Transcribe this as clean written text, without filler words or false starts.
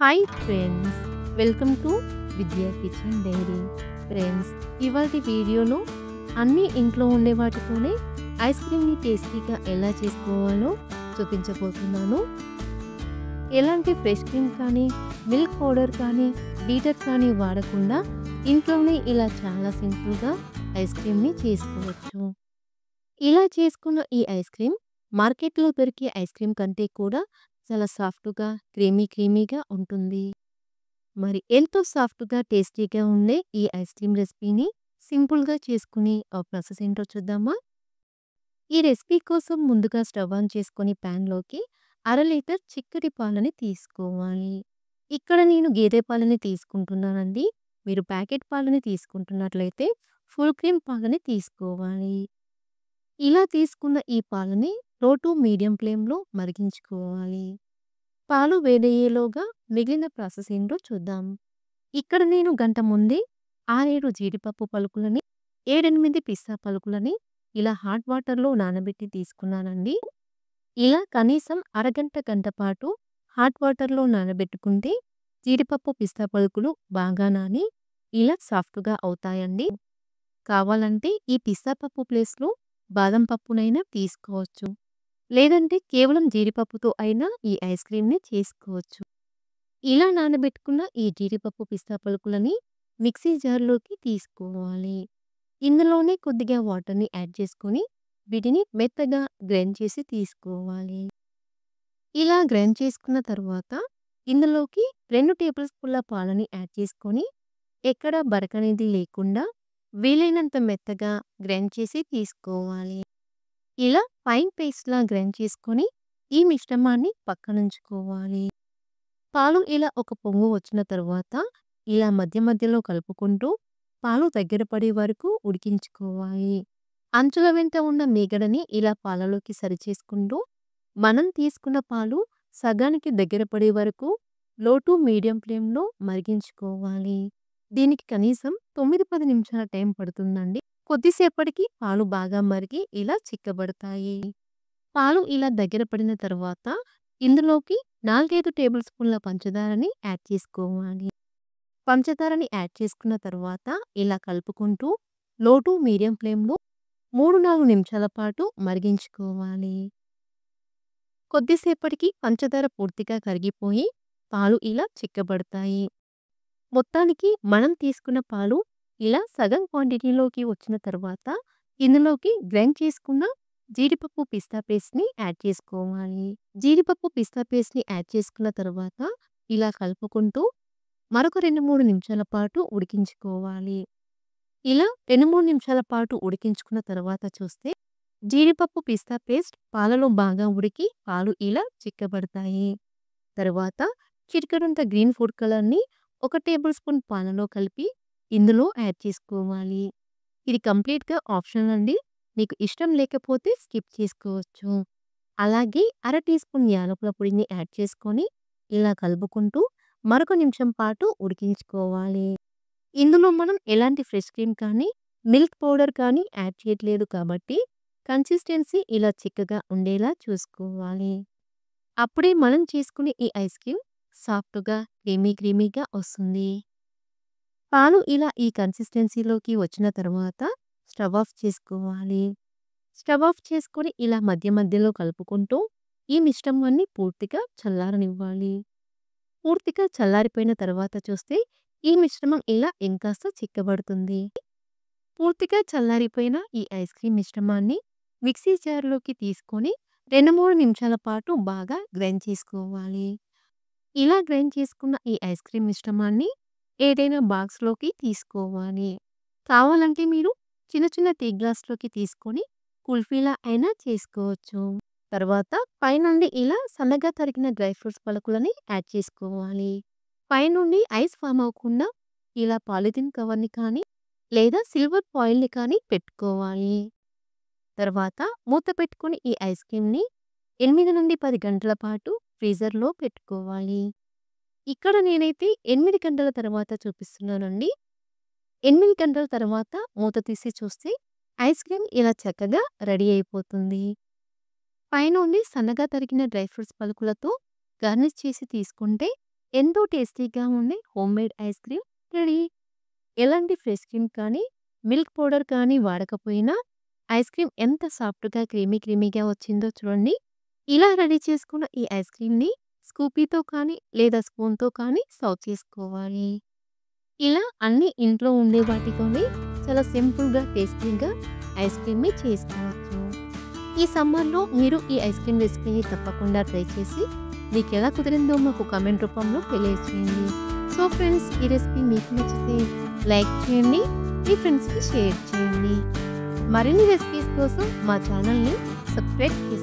Hi friends, welcome to విద్యా kitchen dairy. Friends, ఇవాల్టి వీడియోలో అన్నీ ఇంట్లో ఉండే వాటితోనే ఐస్ క్రీమ్ని టేస్టీగా ఎలా చేసుకోవాలో చూపించబోతున్నాను. ఎలాంటి ఫ్రెష్ క్రీమ్ కానీ, మిల్క్ పౌడర్ కానీ, బీటర్ కానీ వాడకుండా ఇంట్లోనే ఇలా చాలా సింపుల్గా ఐస్ క్రీమ్ని చేసుకోవచ్చు. ఇలా చేసుకున్న ఈ ఐస్ క్రీమ్ మార్కెట్లో దొరికే ఐస్ క్రీమ్ కంటే కూడా చాలా సాఫ్ట్‌గా, క్రీమీగా ఉంటుంది. మరి ఎంతో సాఫ్ట్‌గా, టేస్టీగా ఉండే ఈ ఐస్ క్రీమ్ రెసిపీని సింపుల్‌గా చేసుకునే ఆ ప్రాసెస్ ఏంటో చూద్దామా? ఈ రెసిపీ కోసం ముందుగా స్టవ్ ఆన్ చేసుకొని ప్యాన్‌లోకి లీటర్ చిక్కటి పాలని తీసుకోవాలి. ఇక్కడ నేను గేదె పాలని తీసుకుంటున్నానండి. మీరు ప్యాకెట్ పాలని తీసుకుంటున్నట్లయితే ఫుల్ క్రీమ్ పాలని తీసుకోవాలి. ఇలా తీసుకున్న ఈ పాలని లో టు మీడియం ఫ్లేమ్‌లో మరిగించుకోవాలి. పాలు వేడయ్యేలోగా మిగిలిన ప్రాసెస్ ఏంటో చూద్దాం. ఇక్కడ నేను గంట ముందే 6, 7 జీడిపప్పు పలుకులని, 7, 8 పిస్తా పలుకులని ఇలా హాట్ వాటర్‌లో నానబెట్టి తీసుకున్నానండి. ఇలా కనీసం అరగంట, గంట పాటు హాట్ వాటర్‌లో నానబెట్టుకుంటే జీడిపప్పు, పిస్తా పలుకులు బాగా నాని ఇలా సాఫ్ట్‌గా అవుతాయండి. కావాలంటే ఈ పిస్తా పప్పు ప్లేస్‌లో బాదం పప్పునైనా తీసుకోవచ్చు. లేదంటే కేవలం జీడిపప్పుతో అయినా ఈ ఐస్ క్రీమ్‌ని చేసుకోవచ్చు. ఇలా నానబెట్టుకున్న ఈ జీడిపప్పు, పిస్తా పలుకులని మిక్సీ జార్‌లోకి తీసుకోవాలి. ఇందులోనే కొద్దిగా వాటర్‌ని యాడ్ చేసుకొని వీటిని మెత్తగా గ్రైండ్ చేసి తీసుకోవాలి. ఇలా గ్రైండ్ చేసుకున్న తర్వాత ఇందులోకి 2 టేబుల్ స్పూన్ల పాలని యాడ్ చేసుకొని ఎక్కడ బరకనేది లేకుండా వీలైనంత మెత్తగా గ్రైండ్ చేసి తీసుకోవాలి. ఇలా ఫైన్ పేస్ట్‌లా గ్రైండ్ చేసుకొని ఈ మిశ్రమాన్ని పక్కనుంచుకోవాలి. పాలు ఇలా ఒక పొంగు వచ్చిన తరువాత ఇలా మధ్య మధ్యలో కలుపుకుంటూ పాలు దగ్గర పడే వరకు ఉడికించుకోవాలి. అంచుల వెంట ఉన్న మీగడని ఇలా పాలలోకి సరిచేసుకుంటూ మనం తీసుకున్న పాలు సగానికి దగ్గర పడే వరకు లో టు మీడియం ఫ్లేమ్‌లో మరిగించుకోవాలి. దీనికి కనీసం 9, 10 నిమిషాల టైం పడుతుందండి. కొద్దిసేపటికి పాలు బాగా మరిగి ఇలా చిక్కబడతాయి. పాలు ఇలా దగ్గర పడిన తర్వాత ఇందులోకి 4, 5 టేబుల్ స్పూన్ల పంచదారని యాడ్ చేసుకోవాలి. పంచదారని యాడ్ చేసుకున్న తర్వాత ఇలా కలుపుకుంటూ లో టు మీడియం ఫ్లేమ్‌లో 3, 4 నిమిషాల పాటు మరిగించుకోవాలి. కొద్దిసేపటికి పంచదార పూర్తిగా కరిగిపోయి పాలు ఇలా చిక్కబడతాయి. మొత్తానికి మనం తీసుకున్న పాలు ఇలా సగం క్వాంటిటీలోకి వచ్చిన తర్వాత ఇందులోకి గ్రైండ్ చేసుకున్న జీడిపప్పు, పిస్తా పేస్ట్‌ని యాడ్ చేసుకోవాలి. జీడిపప్పు, పిస్తా పేస్ట్‌ని యాడ్ చేసుకున్న తర్వాత ఇలా కలుపుకుంటూ మరొక 2, 3 నిమిషాల పాటు ఉడికించుకోవాలి. ఇలా 2, 3 నిమిషాల పాటు ఉడికించుకున్న తర్వాత చూస్తే జీడిపప్పు, పిస్తా పేస్ట్ పాలలో బాగా ఉడికి పాలు ఇలా చిక్కబడతాయి. తరువాత చిటికెడంత గ్రీన్ ఫుడ్ కలర్‌ని 1 టేబుల్ స్పూన్ పాలలో కలిపి ఇందులో యాడ్ చేసుకోవాలి. ఇది కంప్లీట్‌గా ఆప్షనల్ అండి. మీకు ఇష్టం లేకపోతే స్కిప్ చేసుకోవచ్చు. అలాగే అర టీ స్పూన్ యాలకుల పొడిని యాడ్ చేసుకొని ఇలా కలుపుకుంటూ మరొక నిమిషం పాటు ఉడికించుకోవాలి. ఇందులో మనం ఎలాంటి ఫ్రెష్ క్రీమ్ కానీ, మిల్క్ పౌడర్ కానీ యాడ్ చేయట్లేదు కాబట్టి కన్సిస్టెన్సీ ఇలా చిక్కగా ఉండేలా చూసుకోవాలి. అప్పుడే మనం చేసుకునే ఈ ఐస్ క్రీమ్ సాఫ్ట్‌గా, క్రీమీగా వస్తుంది. పాలు ఇలా ఈ కన్సిస్టెన్సీలోకి వచ్చిన తర్వాత స్టవ్ ఆఫ్ చేసుకోవాలి. స్టవ్ ఆఫ్ చేసుకొని ఇలా మధ్య మధ్యలో కలుపుకుంటూ ఈ మిశ్రమాన్ని పూర్తిగా చల్లారనివ్వాలి. పూర్తిగా చల్లారిపోయిన తర్వాత చూస్తే ఈ మిశ్రమం ఇలా ఇంకాస్త చిక్కబడుతుంది. పూర్తిగా చల్లారిపోయిన ఈ ఐస్ క్రీమ్ మిశ్రమాన్ని మిక్సీ జార్‌లోకి తీసుకొని 2, 3 నిమిషాల పాటు బాగా గ్రైండ్ చేసుకోవాలి. ఇలా గ్రైండ్ చేసుకున్న ఈ ఐస్ క్రీమ్ మిశ్రమాన్ని ఏదైనా బాక్స్‌లోకి తీసుకోవాలి. కావాలంటే మీరు చిన్న చిన్న టీ గ్లాస్‌లోకి తీసుకొని కుల్ఫీలా అయినా చేసుకోవచ్చు. తర్వాత పైనుండి ఇలా సన్నగా తరిగిన డ్రై ఫ్రూట్స్ పలుకులని యాడ్ చేసుకోవాలి. పైనుండి ఐస్ ఫార్మ్ అవ్వకుండా ఇలా పాలిథిన్ కవర్‌ని కానీ లేదా సిల్వర్ ఫాయిల్‌ని కానీ పెట్టుకోవాలి. తర్వాత మూత పెట్టుకొని ఈ ఐస్ క్రీమ్‌ని 8 నుండి 10 గంటల పాటు ఫ్రీజర్‌లో పెట్టుకోవాలి. ఇక్కడ నేనైతే 8 గంటల తర్వాత చూపిస్తున్నానండి. 8 గంటల తర్వాత మూత తీసి చూస్తే ఐస్ క్రీమ్ ఇలా చక్కగా రెడీ అయిపోతుంది. పైనుండి సన్నగా తరిగిన డ్రై ఫ్రూట్స్ పలుకులతో గార్నిష్ చేసి తీసుకుంటే ఎంతో టేస్టీగా ఉండే హోమ్‌మేడ్ ఐస్ క్రీమ్ రెడీ. ఎలాంటి ఫ్రెష్ క్రీమ్ కానీ, మిల్క్ పౌడర్ కానీ వాడకపోయినా ఐస్ క్రీమ్ ఎంత సాఫ్ట్‌గా క్రీమీగా వచ్చిందో చూడండి. ఇలా రెడీ చేసుకున్న ఈ ఐస్ క్రీమ్‌ని స్కూపీతో కానీ, లేదా స్పూన్‌తో కానీ సర్వ్ చేసుకోవాలి. ఇలా అన్నీ ఇంట్లో ఉండే వాటితోనే చాలా సింపుల్‌గా, టేస్టీగా ఐస్ క్రీమ్‌ని చేసుకోవచ్చు. ఈ సమ్మర్‌లో మీరు ఈ ఐస్ క్రీమ్ రెసిపీని తప్పకుండా ట్రై చేసి మీకెలా కుదిరిందో మాకు కామెంట్ రూపంలో తెలియజేయండి. సో ఫ్రెండ్స్, ఈ రెసిపీ మీకు నచ్చితే లైక్ చేయండి, మీ ఫ్రెండ్స్‌కి షేర్ చేయండి. మరిన్ని రెసిపీస్ కోసం మా ఛానల్‌ని సబ్స్క్రైబ్ చేయండి.